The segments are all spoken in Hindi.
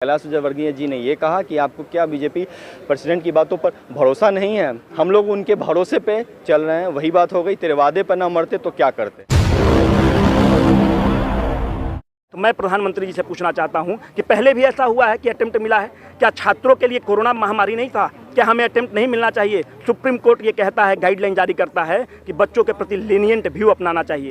कैलाश विजयवर्गीय जी ने ये कहा कि आपको क्या बीजेपी प्रेसिडेंट की बातों पर भरोसा नहीं है। हम लोग उनके भरोसे पे चल रहे हैं। वही बात हो गई, तेरे वादे पर ना मरते तो क्या करते। तो मैं प्रधानमंत्री जी से पूछना चाहता हूं कि पहले भी ऐसा हुआ है कि अटेम्प्ट मिला है? क्या छात्रों के लिए कोरोना महामारी नहीं था? क्या हमें अटेम्प्ट नहीं मिलना चाहिए? सुप्रीम कोर्ट ये कहता है, गाइडलाइन जारी करता है कि बच्चों के प्रति लीनियंट व्यू अपनाना चाहिए।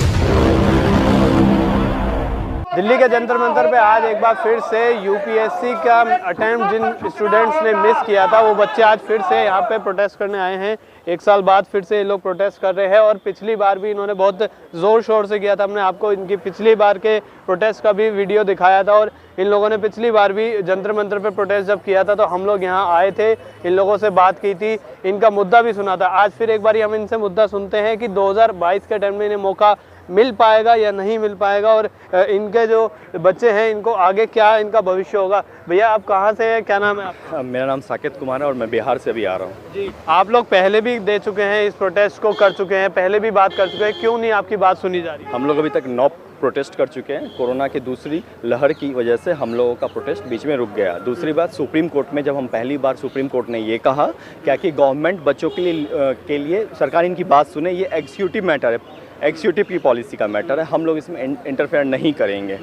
दिल्ली के जंतर मंतर पे आज एक बार फिर से यूपीएससी का अटेम्प्ट जिन स्टूडेंट्स ने मिस किया था वो बच्चे आज फिर से यहाँ पे प्रोटेस्ट करने आए हैं। एक साल बाद फिर से ये लोग प्रोटेस्ट कर रहे हैं और पिछली बार भी इन्होंने बहुत ज़ोर शोर से किया था। हमने आपको इनकी पिछली बार के प्रोटेस्ट का भी वीडियो दिखाया था और इन लोगों ने पिछली बार भी जंतर मंतर पे प्रोटेस्ट जब किया था तो हम लोग यहाँ आए थे, इन लोगों से बात की थी, इनका मुद्दा भी सुना था। आज फिर एक बार हम इनसे मुद्दा सुनते हैं कि 2022 के टाइम में इन्हें मौका मिल पाएगा या नहीं मिल पाएगा और इनके जो बच्चे हैं इनको आगे क्या इनका भविष्य होगा। भैया आप कहाँ से हैं, क्या नाम है आपका? मेरा नाम साकेत कुमार है और मैं बिहार से भी आ रहा हूँ। जी, आप लोग पहले भी दे चुके हैं, इस प्रोटेस्ट को कर चुके हैं, पहले भी बात कर चुके हैं, क्यों नहीं आपकी बात सुनी जा रही? हम लोग अभी तक 9 प्रोटेस्ट कर चुके हैं। कोरोना की दूसरी लहर की वजह से हम लोगों का प्रोटेस्ट बीच में रुक गया। दूसरी बात, सुप्रीम कोर्ट में जब हम पहली बार सुप्रीम कोर्ट ने ये कहा क्या कि गवर्नमेंट बच्चों के लिए सरकार इनकी बात सुने, ये एग्जीक्यूटिव मैटर है, एग्जीक्यूटिव की पॉलिसी का मैटर है, हम लोग इसमें इंटरफेयर नहीं करेंगे।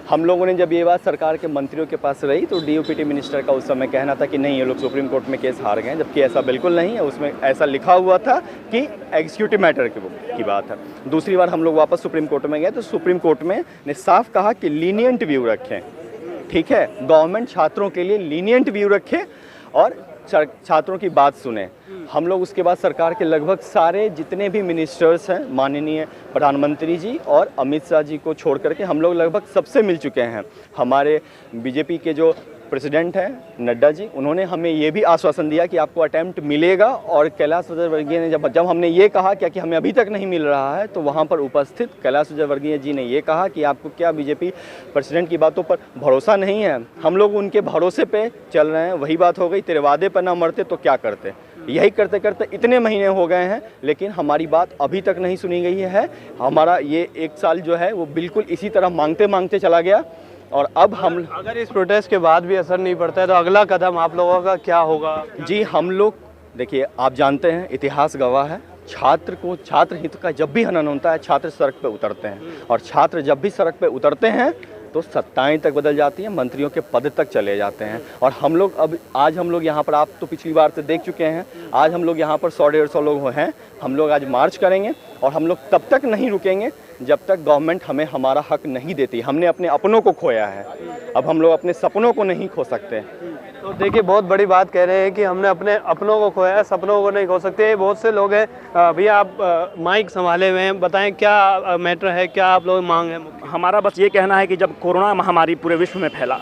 हम लोगों ने जब ये बात सरकार के मंत्रियों के पास रही तो डीओपीटी मिनिस्टर का उस समय कहना था कि नहीं, ये लोग सुप्रीम कोर्ट में केस हार गए, जबकि ऐसा बिल्कुल नहीं है। उसमें ऐसा लिखा हुआ था कि एग्जीक्यूटिव मैटर की बात है। दूसरी बार हम लोग वापस सुप्रीम कोर्ट में गए तो सुप्रीम कोर्ट में ने साफ कहा कि लीनियंट व्यू रखें। ठीक है, गवर्नमेंट छात्रों के लिए लीनियंट व्यू रखे और छात्रों की बात सुने। हम लोग उसके बाद सरकार के लगभग सारे जितने भी मिनिस्टर्स हैं, माननीय प्रधानमंत्री जी और अमित शाह जी को छोड़ करके हम लोग लगभग सबसे मिल चुके हैं। हमारे बीजेपी के जो प्रेसिडेंट हैं नड्डा जी, उन्होंने हमें ये भी आश्वासन दिया कि आपको अटेम्प्ट मिलेगा। और कैलाश विजयवर्गीय ने जब हमने ये कहा क्या कि हमें अभी तक नहीं मिल रहा है तो वहाँ पर उपस्थित कैलाश विजयवर्गीय जी ने ये कहा कि आपको क्या बीजेपी प्रेसिडेंट की बातों पर भरोसा नहीं है। हम लोग उनके भरोसे पे चल रहे हैं। वही बात हो गई, तेरे वादे पर ना मरते तो क्या करते। यही करते करते इतने महीने हो गए हैं लेकिन हमारी बात अभी तक नहीं सुनी गई है। हमारा ये एक साल जो है वो बिल्कुल इसी तरह मांगते मांगते चला गया। और अब हम अगर इस प्रोटेस्ट के बाद भी असर नहीं पड़ता है तो अगला कदम आप लोगों का क्या होगा? जी, हम लोग देखिए, आप जानते हैं, इतिहास गवाह है, छात्र हित का जब भी हनन होता है छात्र सड़क पे उतरते हैं और छात्र जब भी सड़क पे उतरते हैं तो सत्ताएं तक बदल जाती हैं, मंत्रियों के पद तक चले जाते हैं। और हम लोग आज हम लोग यहाँ पर, आप तो पिछली बार से देख चुके हैं, आज हम लोग यहाँ पर 100-150 लोग हैं। हम लोग आज मार्च करेंगे और हम लोग तब तक नहीं रुकेंगे जब तक गवर्नमेंट हमें हमारा हक नहीं देती। हमने अपने अपनों को खोया है, अब हम लोग अपने सपनों को नहीं खो सकते। तो देखिए, बहुत बड़ी बात कह रहे हैं कि हमने अपने अपनों को खोया है, सपनों को नहीं खो सकते। बहुत से लोग हैं। भैया आप माइक संभाले हुए हैं, बताएं क्या मैटर है, क्या आप लोग मांग है? हमारा बस ये कहना है कि जब कोरोना महामारी पूरे विश्व में फैला,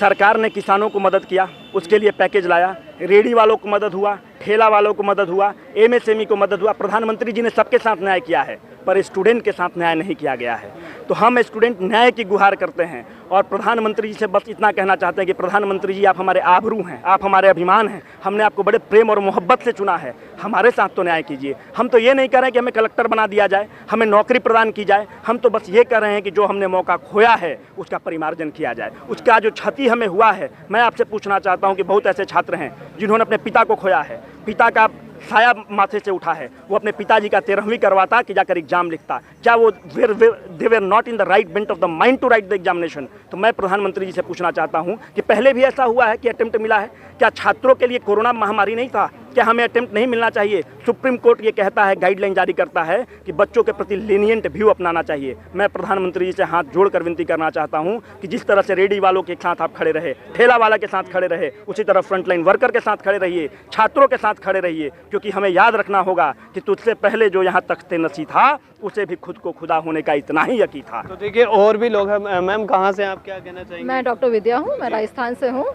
सरकार ने किसानों को मदद किया, उसके लिए पैकेज लाया, रेडी वालों को मदद हुआ, ठेला वालों को मदद हुआ, एमएसएमई को मदद हुआ। प्रधानमंत्री जी ने सबके साथ न्याय किया है पर स्टूडेंट के साथ न्याय नहीं किया गया है। तो हम स्टूडेंट न्याय की गुहार करते हैं और प्रधानमंत्री जी से बस इतना कहना चाहते हैं कि प्रधानमंत्री जी, आप हमारे आबरू हैं, आप हमारे अभिमान हैं, हमने आपको बड़े प्रेम और मोहब्बत से चुना है, हमारे साथ तो न्याय कीजिए। हम तो ये नहीं कह रहे हैं कि हमें कलेक्टर बना दिया जाए, हमें नौकरी प्रदान की जाए। हम तो बस ये कह रहे हैं कि जो हमने मौका खोया है उसका परिमार्जन किया जाए, उसका जो क्षति हमें हुआ है। मैं आपसे पूछना चाहता हूँ कि बहुत ऐसे छात्र हैं जिन्होंने अपने पिता को खोया है, पिता का साया माथे से उठा है, वो अपने पिताजी का 13वीं करवाता कि जाकर एग्जाम लिखता। क्या वो they were not in the right bent of the mind to write the examination? तो मैं प्रधानमंत्री जी से पूछना चाहता हूं कि पहले भी ऐसा हुआ है कि अटेम्प्ट मिला है? क्या छात्रों के लिए कोरोना महामारी नहीं था? क्या हमें अटेम्प्ट नहीं मिलना चाहिए? सुप्रीम कोर्ट ये कहता है, गाइडलाइन जारी करता है कि बच्चों के प्रति लीनियंट व्यू अपनाना चाहिए। मैं प्रधानमंत्री जी से हाथ जोड़कर विनती करना चाहता हूं कि जिस तरह से रेडी वालों के साथ आप खड़े रहे, ठेला वाला के साथ खड़े रहे, उसी तरह फ्रंटलाइन वर्कर के साथ खड़े रहिए, छात्रों के साथ खड़े रहिए। क्योंकि हमें याद रखना होगा कि तुझसे पहले जो यहाँ तख्ते नसी था उसे भी खुद को खुदा होने का इतना ही यकीन था। तो देखिए, और भी लोग हैं। मैम कहाँ से, आप क्या कहना चाहेंगे? मैं डॉक्टर विद्या हूँ, मैं राजस्थान से हूँ।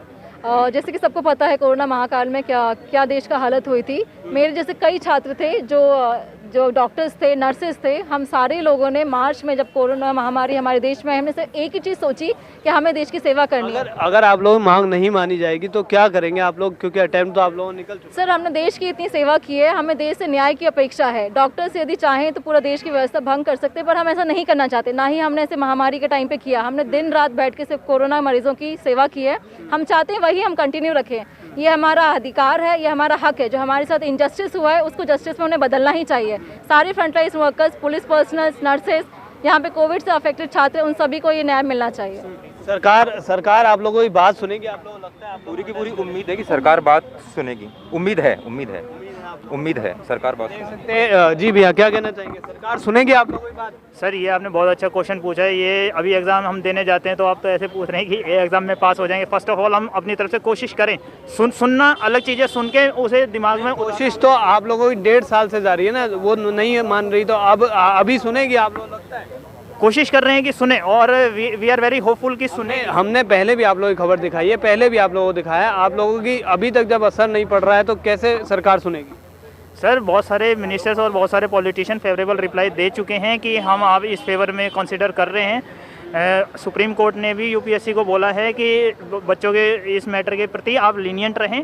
जैसे कि सबको पता है कोरोना महाकाल में क्या क्या देश का हालत हुई थी। मेरे जैसे कई छात्र थे जो जो डॉक्टर्स थे, नर्सेज थे, हम सारे लोगों ने मार्च में जब कोरोना महामारी हमारे देश में, हमने सिर्फ एक ही चीज़ सोची कि हमें देश की सेवा करनी है। अगर आप लोग मांग नहीं मानी जाएगी तो क्या करेंगे आप लोग, क्योंकि अटेम्प्ट तो आप लोगों ने निकल चुके। सर, हमने देश की इतनी सेवा की है, हमें देश से न्याय की अपेक्षा है। डॉक्टर्स यदि चाहें तो पूरा देश की व्यवस्था भंग कर सकते हैं, पर हम ऐसा नहीं करना चाहते। ना ही हमने ऐसे महामारी के टाइम पे किया। हमने दिन रात बैठ के सिर्फ कोरोना मरीजों की सेवा की है। हम चाहते हैं वही हम कंटिन्यू रखें। ये हमारा अधिकार है, ये हमारा हक है। जो हमारे साथ इनजस्टिस हुआ है उसको जस्टिस में उन्हें बदलना ही चाहिए। सारे frontline workers, police personnels, nurses, यहाँ पे कोविड से अफेक्टेड छात्र, उन सभी को ये न्याय मिलना चाहिए। सरकार आप लोगों की बात सुनेगी, आप लोगों को लगता है? पूरी की पूरी उम्मीद है कि सरकार बात सुनेगी। उम्मीद है सरकार बात सुनेगी। जी भैया, क्या कहना चाहेंगे? सरकार सुनेगी आप लोगों की बात? सर, ये आपने बहुत अच्छा क्वेश्चन पूछा है। ये अभी एग्ज़ाम हम देने जाते हैं तो आप तो ऐसे पूछ रहे हैं कि ये एग्ज़ाम में पास हो जाएंगे। फर्स्ट ऑफ ऑल हम अपनी तरफ से कोशिश करें। सुनना अलग चीज़ है, सुन के उसे दिमाग में कोशिश तो आप लोगों की 1.5 साल से जारी है ना, वो नहीं मान रही, तो अब अभी सुनेगी आप लोग, लगता है? कोशिश कर रहे हैं कि सुने, और वी आर वेरी होपफुल कि सुने। हमने पहले भी आप लोगों की खबर दिखाई है, पहले भी आप लोगों को दिखाया। आप लोगों की अभी तक जब असर नहीं पड़ रहा है तो कैसे सरकार सुनेगी? सर, बहुत सारे मिनिस्टर्स और बहुत सारे पॉलिटिशियन फेवरेबल रिप्लाई दे चुके हैं कि हम आप इस फेवर में कंसिडर कर रहे हैं। सुप्रीम कोर्ट ने भी यूपीएससी को बोला है कि बच्चों के इस मैटर के प्रति आप लीनियंट रहें।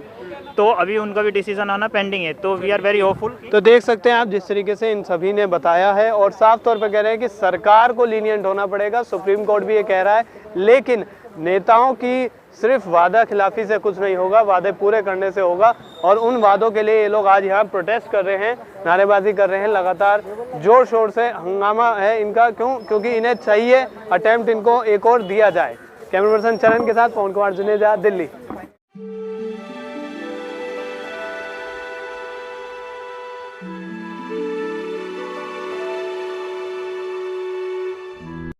तो अभी उनका भी डिसीजन आना पेंडिंग है, तो वी आर वेरी होपफुल। तो देख सकते हैं आप जिस तरीके से इन सभी ने बताया है, और साफ तौर पे कह रहे हैं कि सरकार को लीनियंट होना पड़ेगा। सुप्रीम कोर्ट भी ये कह रहा है, लेकिन नेताओं की सिर्फ वादा खिलाफी से कुछ नहीं होगा, वादे पूरे करने से होगा। और उन वादों के लिए ये लोग आज यहाँ प्रोटेस्ट कर रहे हैं, नारेबाजी कर रहे हैं, लगातार जोर शोर से हंगामा है इनका। क्योंकि इन्हें चाहिए अटेम्प्ट, इनको एक और दिया जाए। कैमरा पर्सन चरण के साथ पवन कुमार जुनेजा, दिल्ली।